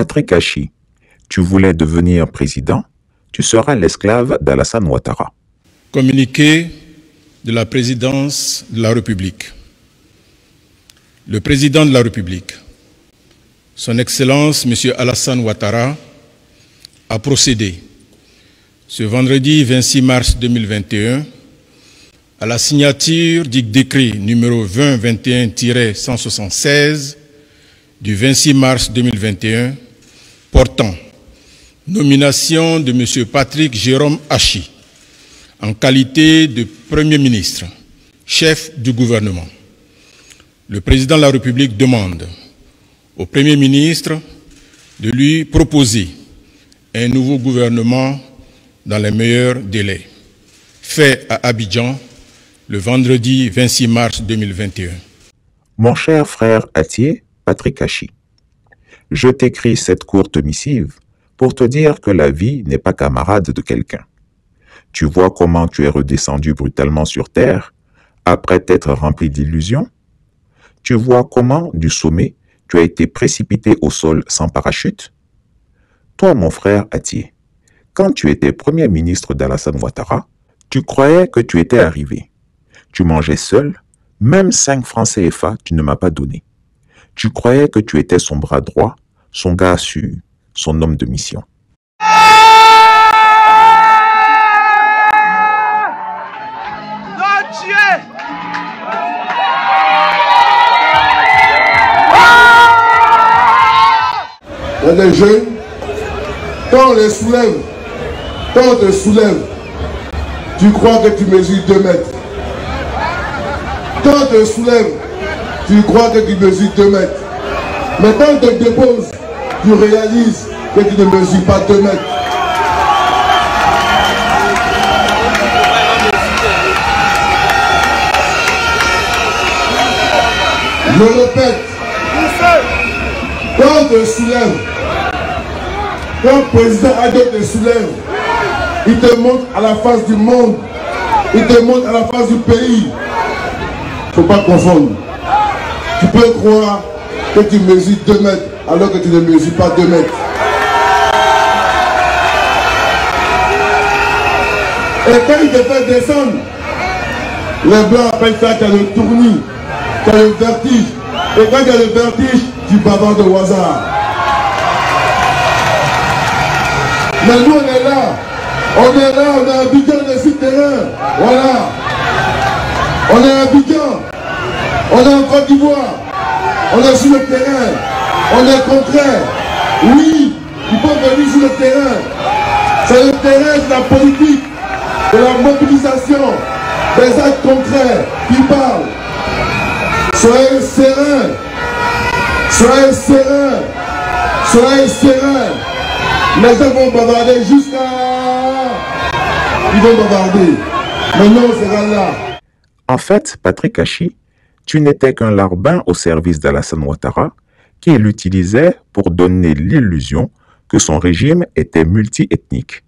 Patrick Hachi, tu voulais devenir président, tu seras l'esclave d'Alassane Ouattara. Communiqué de la présidence de la République. Le président de la République, son Excellence M. Alassane Ouattara, a procédé ce vendredi 26 mars 2021 à la signature du décret numéro 2021-176 du 26 mars 2021 portant nomination de M. Patrick Jérôme Hachi en qualité de Premier ministre, chef du gouvernement. Le président de la République demande au Premier ministre de lui proposer un nouveau gouvernement dans les meilleurs délais, fait à Abidjan le vendredi 26 mars 2021. Mon cher frère Atié, Patrick Hachi, je t'écris cette courte missive pour te dire que la vie n'est pas camarade de quelqu'un. Tu vois comment tu es redescendu brutalement sur terre après t'être rempli d'illusions? Tu vois comment, du sommet, tu as été précipité au sol sans parachute? Toi, mon frère Atié, quand tu étais Premier ministre d'Alassane Ouattara, tu croyais que tu étais arrivé. Tu mangeais seul, même 5 francs CFA, tu ne m'as pas donné. Tu croyais que tu étais son bras droit, son gars sûr, son homme de mission. Il y a des jeunes, quand on les soulève, quand on te soulève, tu crois que tu mesures 2 mètres. Quand on te soulève, tu crois que tu mesures 2 mètres. Mais quand on te dépose, tu réalises que tu ne mesures pas 2 mètres. Je répète, quand on te soulève, quand le président Ado te soulève, il te montre à la face du monde, il te montre à la face du pays. Il ne faut pas confondre. Tu peux croire que tu mesures 2 mètres alors que tu ne mesures pas 2 mètres. Et quand il te fait descendre, les blancs appellent ça qu'il y a le tournis, qu'il y a le vertige. Et quand il y a le vertige, tu bavardes au hasard. Mais nous on est là, on est à Abidjan, on est sur le terrain. Voilà. On est à Abidjan, on est en Côte d'Ivoire, on est sur le terrain, on est concret. Oui, il faut venir sur le terrain. C'est le terrain de la politique, de la mobilisation, des actes concrets qui parlent. Soyez sereins, soyez sereins, soyez sereins. Les gens vont bavarder jusqu'à... Ils vont bavarder. Maintenant, on sera là. En fait, Patrick Hachi, tu n'étais qu'un larbin au service d'Alassane Ouattara qui l'utilisait pour donner l'illusion que son régime était multi-ethnique.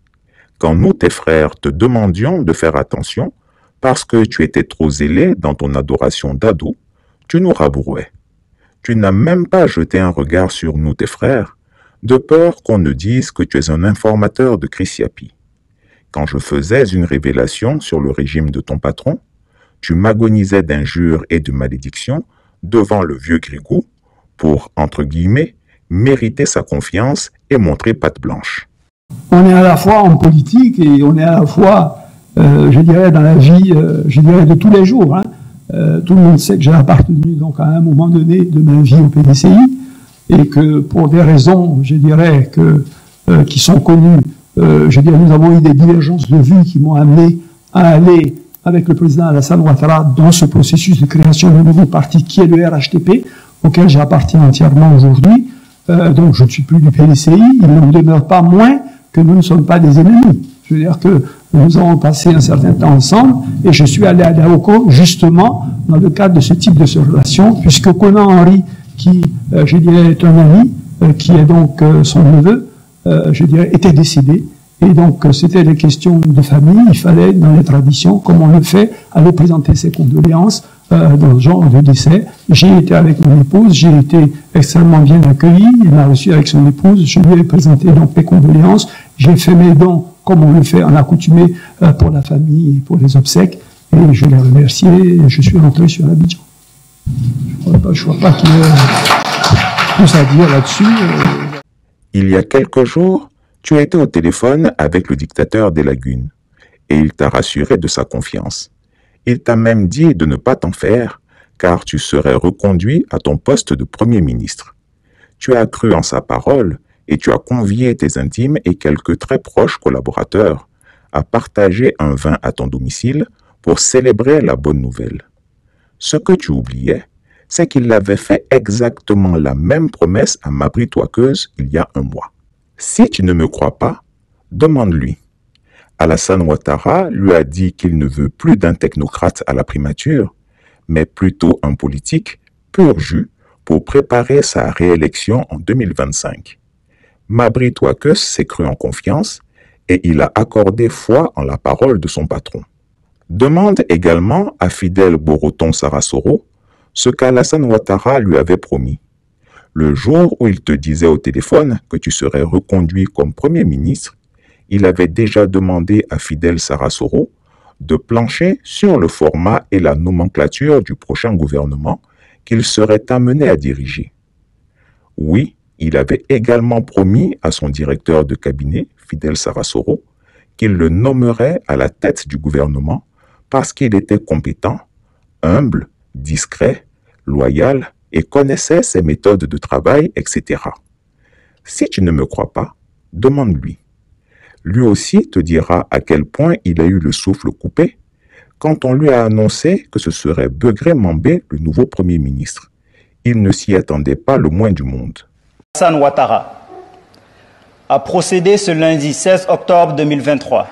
Quand nous, tes frères, te demandions de faire attention parce que tu étais trop zélé dans ton adoration d'ado, tu nous rabrouais. Tu n'as même pas jeté un regard sur nous, tes frères, de peur qu'on ne dise que tu es un informateur de Christiapi. Quand je faisais une révélation sur le régime de ton patron, tu m'agonisais d'injures et de malédictions devant le vieux Grigou pour, entre guillemets, mériter sa confiance et montrer patte blanche. On est à la fois en politique et on est à la fois, je dirais, dans la vie, je dirais, de tous les jours. Hein. Tout le monde sait que j'ai appartenu donc à un moment donné de ma vie au PDCI et que pour des raisons, je dirais, qui sont connues, je dirais, nous avons eu des divergences de vues qui m'ont amené à aller avec le président Alassane Ouattara dans ce processus de création d'un nouveau parti qui est le RHTP, auquel j'appartiens entièrement aujourd'hui. Donc je ne suis plus du PDCI, il n'en demeure pas moins que nous ne sommes pas des ennemis. Je veux dire que nous avons passé un certain temps ensemble et je suis allé à Daoko justement dans le cadre de ce type de relation, puisque Conan Henry, qui, je dirais, est un ami, qui est donc son neveu, je dirais, était décédé. Et donc, c'était des questions de famille. Il fallait, dans les traditions, comme on le fait, aller présenter ses condoléances dans ce genre de décès. J'ai été avec mon épouse, j'ai été extrêmement bien accueilli, il m'a reçu avec son épouse, je lui ai présenté donc mes condoléances, j'ai fait mes dons comme on le fait en accoutumé pour la famille et pour les obsèques, et je l'ai remercié et je suis rentré sur Abidjan. Je crois pas qu'il y ait plus à dire là-dessus. Il y a quelques jours, tu as été au téléphone avec le dictateur des Lagunes et il t'a rassuré de sa confiance. Il t'a même dit de ne pas t'en faire car tu serais reconduit à ton poste de Premier ministre. Tu as cru en sa parole et tu as convié tes intimes et quelques très proches collaborateurs à partager un vin à ton domicile pour célébrer la bonne nouvelle. Ce que tu oubliais, c'est qu'il avait fait exactement la même promesse à Mabry Touakeuse il y a un mois. Si tu ne me crois pas, demande-lui. Alassane Ouattara lui a dit qu'il ne veut plus d'un technocrate à la primature, mais plutôt un politique pur jus pour préparer sa réélection en 2025. Mabry Touakeuse s'est cru en confiance et il a accordé foi en la parole de son patron. Demande également à Fidèle Boroton Sarasoro ce qu'Alassane Ouattara lui avait promis. Le jour où il te disait au téléphone que tu serais reconduit comme Premier ministre, il avait déjà demandé à Fidèle Sarasoro de plancher sur le format et la nomenclature du prochain gouvernement qu'il serait amené à diriger. Oui, il avait également promis à son directeur de cabinet, Fidèle Sarasoro, qu'il le nommerait à la tête du gouvernement parce qu'il était compétent, humble, discret, loyal et connaissait ses méthodes de travail, etc. Si tu ne me crois pas, demande-lui. Lui aussi te dira à quel point il a eu le souffle coupé quand on lui a annoncé que ce serait Begré Mambé le nouveau Premier ministre. Il ne s'y attendait pas le moins du monde. Alassane Ouattara a procédé ce lundi 16 octobre 2023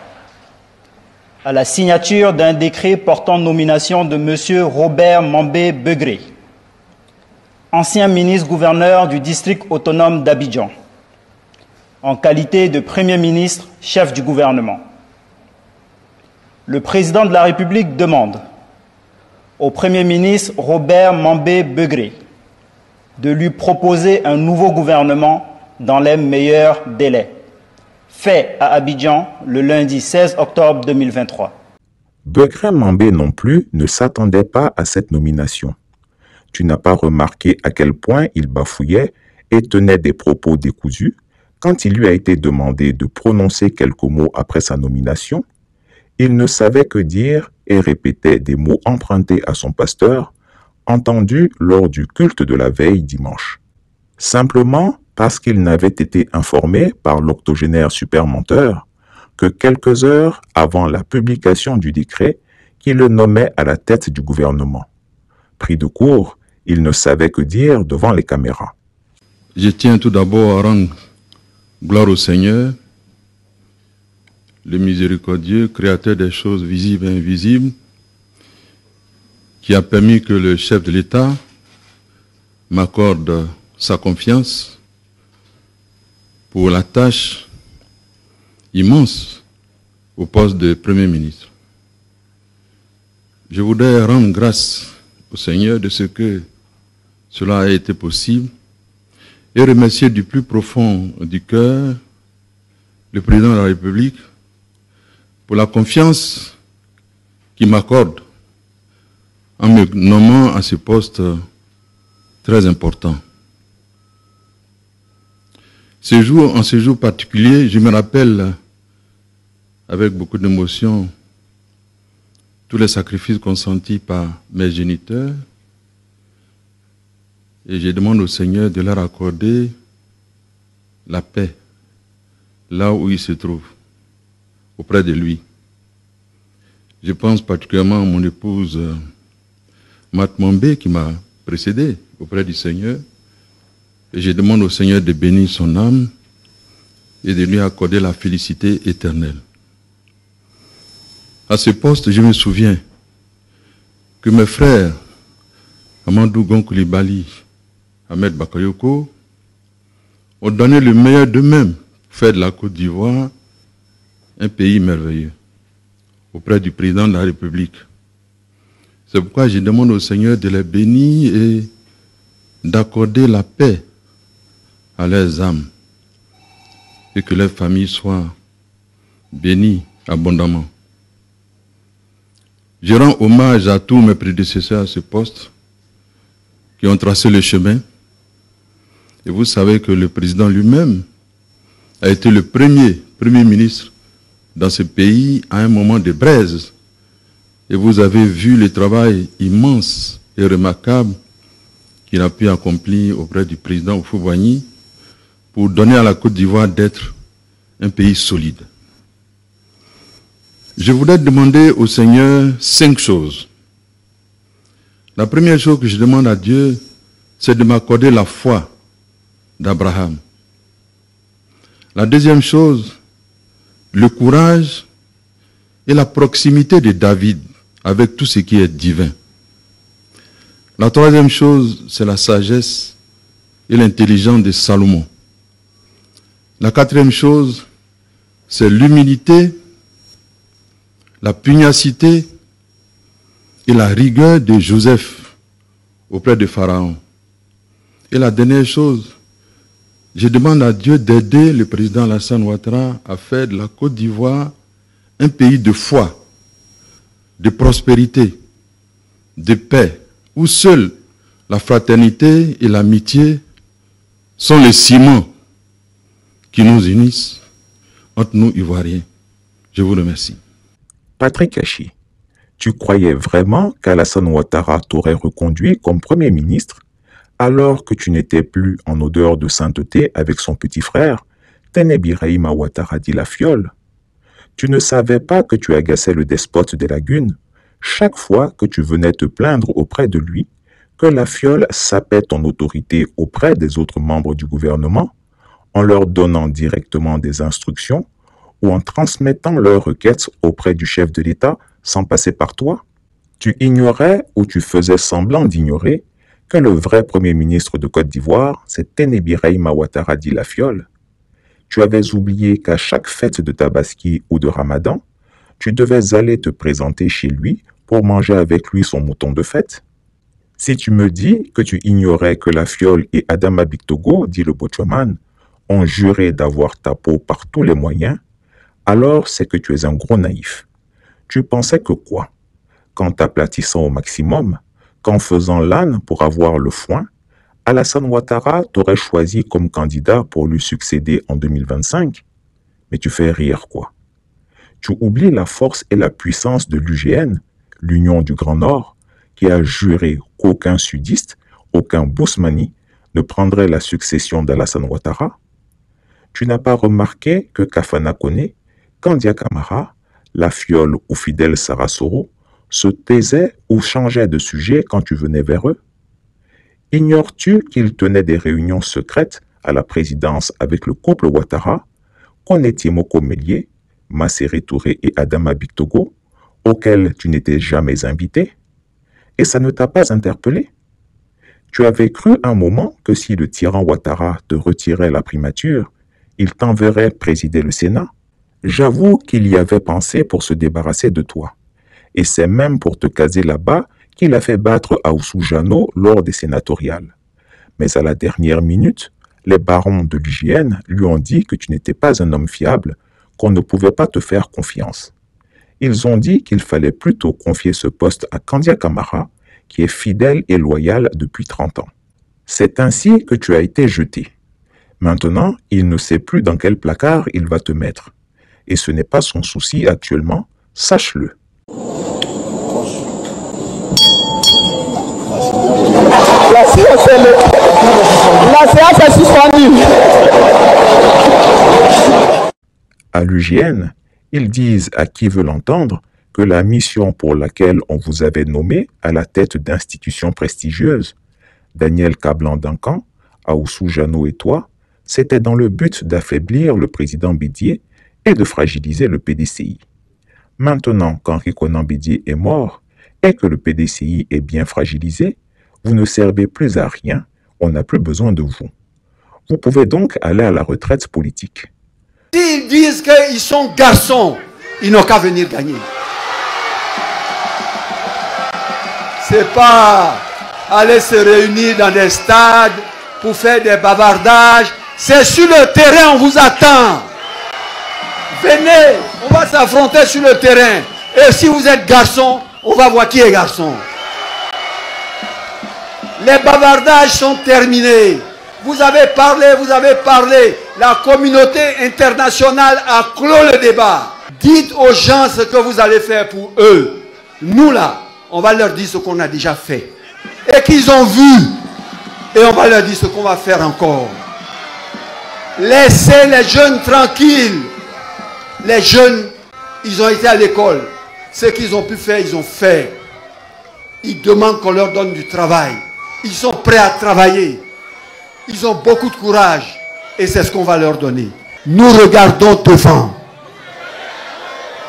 à la signature d'un décret portant nomination de M. Robert Mambé Begré, ancien ministre-gouverneur du district autonome d'Abidjan, en qualité de Premier ministre, chef du gouvernement. Le président de la République demande au Premier ministre Robert Mambé Begré de lui proposer un nouveau gouvernement dans les meilleurs délais. Fait à Abidjan le lundi 16 octobre 2023. Begré Mambé non plus ne s'attendait pas à cette nomination. Tu n'as pas remarqué à quel point il bafouillait et tenait des propos décousus quand il lui a été demandé de prononcer quelques mots après sa nomination. Il ne savait que dire et répétait des mots empruntés à son pasteur, entendus lors du culte de la veille dimanche. Simplement parce qu'il n'avait été informé par l'octogénaire supermenteur que quelques heures avant la publication du décret qui le nommait à la tête du gouvernement. Pris de court, il ne savait que dire devant les caméras. Je tiens tout d'abord à rendre gloire au Seigneur, le miséricordieux, créateur des choses visibles et invisibles, qui a permis que le chef de l'État m'accorde sa confiance pour la tâche immense au poste de Premier ministre. Je voudrais rendre grâce au Seigneur de ce que cela a été possible et remercier du plus profond du cœur le président de la République pour la confiance qu'il m'accorde en me nommant à ce poste très important. En ce jour particulier, je me rappelle avec beaucoup d'émotion tous les sacrifices consentis par mes géniteurs et je demande au Seigneur de leur accorder la paix là où ils se trouvent, auprès de lui. Je pense particulièrement à mon épouse Mat Mambé qui m'a précédé auprès du Seigneur. Et je demande au Seigneur de bénir son âme et de lui accorder la félicité éternelle. À ce poste, je me souviens que mes frères, Amadou Gonkoulibaly, Ahmed Bakayoko, ont donné le meilleur d'eux-mêmes pour faire de la Côte d'Ivoire un pays merveilleux auprès du président de la République. C'est pourquoi je demande au Seigneur de les bénir et d'accorder la paix à leurs âmes et que leurs familles soient bénies abondamment. Je rends hommage à tous mes prédécesseurs à ce poste qui ont tracé le chemin. Et vous savez que le président lui-même a été le premier ministre dans ce pays à un moment de braise. Et vous avez vu le travail immense et remarquable qu'il a pu accomplir auprès du président Houphouët-Boigny pour donner à la Côte d'Ivoire d'être un pays solide. Je voudrais demander au Seigneur 5 choses. La première chose que je demande à Dieu, c'est de m'accorder la foi d'Abraham. La deuxième chose, le courage et la proximité de David avec tout ce qui est divin. La troisième chose, c'est la sagesse et l'intelligence de Salomon. La quatrième chose, c'est l'humilité, la pugnacité et la rigueur de Joseph auprès de Pharaon. Et la dernière chose, je demande à Dieu d'aider le président Alassane Ouattara à faire de la Côte d'Ivoire un pays de foi, de prospérité, de paix, où seule la fraternité et l'amitié sont les ciments qui nous unissent entre nous Ivoiriens. Je vous remercie. Patrick Achi, tu croyais vraiment qu'Alassane Ouattara t'aurait reconduit comme Premier ministre alors que tu n'étais plus en odeur de sainteté avec son petit frère, Téné Birahima Ouattara dit la fiole? Tu ne savais pas que tu agaçais le despote des lagunes chaque fois que tu venais te plaindre auprès de lui, que la fiole sapait ton autorité auprès des autres membres du gouvernement en leur donnant directement des instructions ou en transmettant leurs requêtes auprès du chef de l'État sans passer par toi? Tu ignorais ou tu faisais semblant d'ignorer que le vrai Premier ministre de Côte d'Ivoire, c'est Téné Birahima Ouattara dit la fiole. Tu avais oublié qu'à chaque fête de Tabaski ou de Ramadan, tu devais aller te présenter chez lui pour manger avec lui son mouton de fête. Si tu me dis que tu ignorais que la fiole et Adama Bictogo, dit le Bochoman, ont juré d'avoir ta peau par tous les moyens, alors c'est que tu es un gros naïf. Tu pensais que quoi? Qu'en t'aplatissant au maximum, qu'en faisant l'âne pour avoir le foin, Alassane Ouattara t'aurait choisi comme candidat pour lui succéder en 2025? Mais tu fais rire quoi? Tu oublies la force et la puissance de l'UGN, l'Union du Grand Nord, qui a juré qu'aucun sudiste, aucun Bousmani ne prendrait la succession d'Alassane Ouattara? Tu n'as pas remarqué que Kafana Koné, Kandia Camara, la fiole ou Fidel Sarasoro se taisaient ou changeaient de sujet quand tu venais vers eux? Ignores-tu qu'ils tenaient des réunions secrètes à la présidence avec le couple Ouattara, Koné Moko Mélié, Masséré Touré et Adama Bictogo, auxquels tu n'étais jamais invité? Et ça ne t'a pas interpellé? Tu avais cru un moment que si le tyran Ouattara te retirait la primature, il t'enverrait présider le Sénat? J'avoue qu'il y avait pensé pour se débarrasser de toi. Et c'est même pour te caser là-bas qu'il a fait battre Aoussou Jano lors des sénatoriales. Mais à la dernière minute, les barons de l'UGN lui ont dit que tu n'étais pas un homme fiable, qu'on ne pouvait pas te faire confiance. Ils ont dit qu'il fallait plutôt confier ce poste à Kandia Camara, qui est fidèle et loyal depuis 30 ans. C'est ainsi que tu as été jeté. Maintenant, il ne sait plus dans quel placard il va te mettre. Et ce n'est pas son souci actuellement, sache-le. La séance est suspendue. À l'UGN, ils disent à qui veut l'entendre que la mission pour laquelle on vous avait nommé à la tête d'institutions prestigieuses, Daniel Kablan-Duncan, Aoussou Jano et toi, c'était dans le but d'affaiblir le président Bédié et de fragiliser le PDCI. Maintenant qu'Henri Konan Bédié est mort et que le PDCI est bien fragilisé, vous ne servez plus à rien, on n'a plus besoin de vous. Vous pouvez donc aller à la retraite politique. S'ils disent qu'ils sont garçons, ils n'ont qu'à venir gagner. C'est pas aller se réunir dans des stades pour faire des bavardages. C'est sur le terrain, on vous attend. Venez, on va s'affronter sur le terrain. Et si vous êtes garçon, on va voir qui est garçon. Les bavardages sont terminés. Vous avez parlé, vous avez parlé. La communauté internationale a clos le débat. Dites aux gens ce que vous allez faire pour eux. Nous là, on va leur dire ce qu'on a déjà fait. Et qu'ils ont vu. Et on va leur dire ce qu'on va faire encore. Laissez les jeunes tranquilles. Les jeunes, ils ont été à l'école. Ce qu'ils ont pu faire, ils ont fait. Ils demandent qu'on leur donne du travail. Ils sont prêts à travailler. Ils ont beaucoup de courage. Et c'est ce qu'on va leur donner. Nous regardons devant.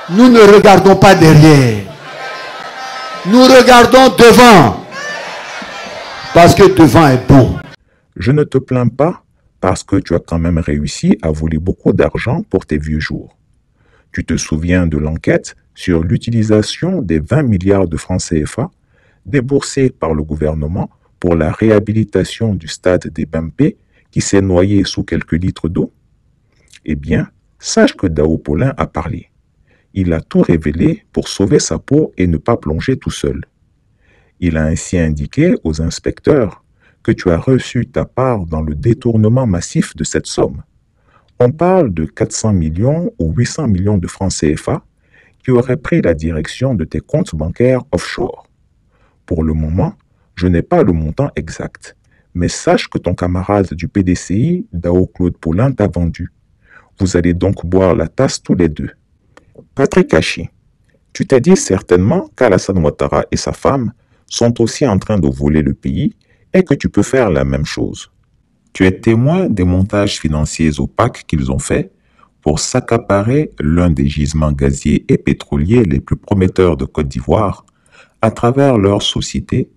Nous ne regardons pas derrière. Nous regardons devant. Parce que devant est bon. Je ne te plains pas parce que tu as quand même réussi à voler beaucoup d'argent pour tes vieux jours. Tu te souviens de l'enquête sur l'utilisation des 20 milliards de francs CFA déboursés par le gouvernement pour la réhabilitation du stade des Bempé qui s'est noyé sous quelques litres d'eau? Eh bien, sache que Dao Polain a parlé. Il a tout révélé pour sauver sa peau et ne pas plonger tout seul. Il a ainsi indiqué aux inspecteurs que tu as reçu ta part dans le détournement massif de cette somme. On parle de 400 millions ou 800 millions de francs CFA qui auraient pris la direction de tes comptes bancaires offshore. Pour le moment, je n'ai pas le montant exact, mais sache que ton camarade du PDCI, Dao Claude Polain, t'a vendu. Vous allez donc boire la tasse tous les deux. Patrick Hachi, tu t'es dit certainement qu'Alassane Ouattara et sa femme sont aussi en train de voler le pays et que tu peux faire la même chose. Tu es témoin des montages financiers opaques qu'ils ont faits pour s'accaparer l'un des gisements gaziers et pétroliers les plus prometteurs de Côte d'Ivoire à travers leur société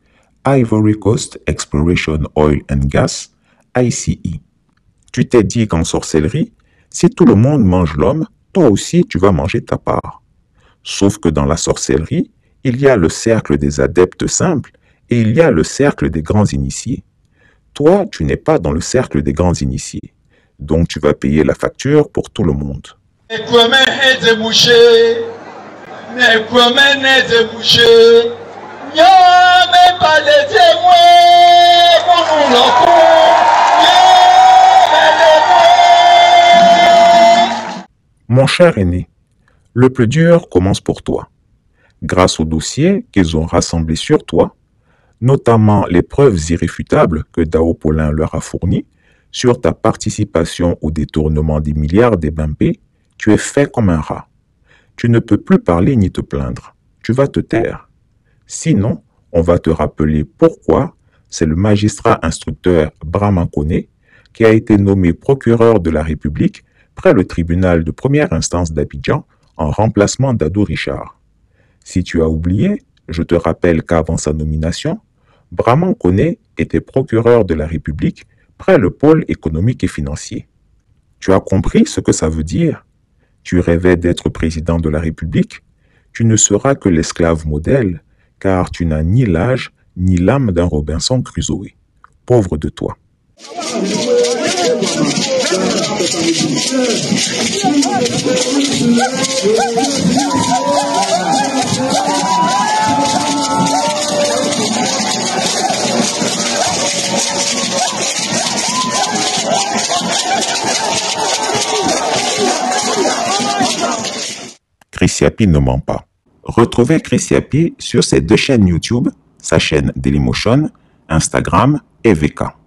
Ivory Coast Exploration Oil and Gas, ICE. Tu t'es dit qu'en sorcellerie, si tout le monde mange l'homme, toi aussi tu vas manger ta part. Sauf que dans la sorcellerie, il y a le cercle des adeptes simples et il y a le cercle des grands initiés. Toi, tu n'es pas dans le cercle des grands initiés. Donc tu vas payer la facture pour tout le monde. Mon cher aîné, le plus dur commence pour toi. Grâce aux dossiers qu'ils ont rassemblés sur toi, notamment les preuves irréfutables que Dao Polain leur a fournies sur ta participation au détournement des milliards des Bempé, tu es fait comme un rat. Tu ne peux plus parler ni te plaindre. Tu vas te taire. Sinon, on va te rappeler pourquoi c'est le magistrat instructeur Brahman Koné qui a été nommé procureur de la République près le tribunal de première instance d'Abidjan en remplacement d'Ado Richard. Si tu as oublié, je te rappelle qu'avant sa nomination, Brahman Koné était procureur de la République près le pôle économique et financier. Tu as compris ce que ça veut dire? Tu rêvais d'être président de la République? Tu ne seras que l'esclave modèle, car tu n'as ni l'âge ni l'âme d'un Robinson Crusoe. Pauvre de toi. Chris Yapi ne ment pas. Retrouvez Chris Yapi sur ses deux chaînes YouTube, sa chaîne Dailymotion, Instagram et VK.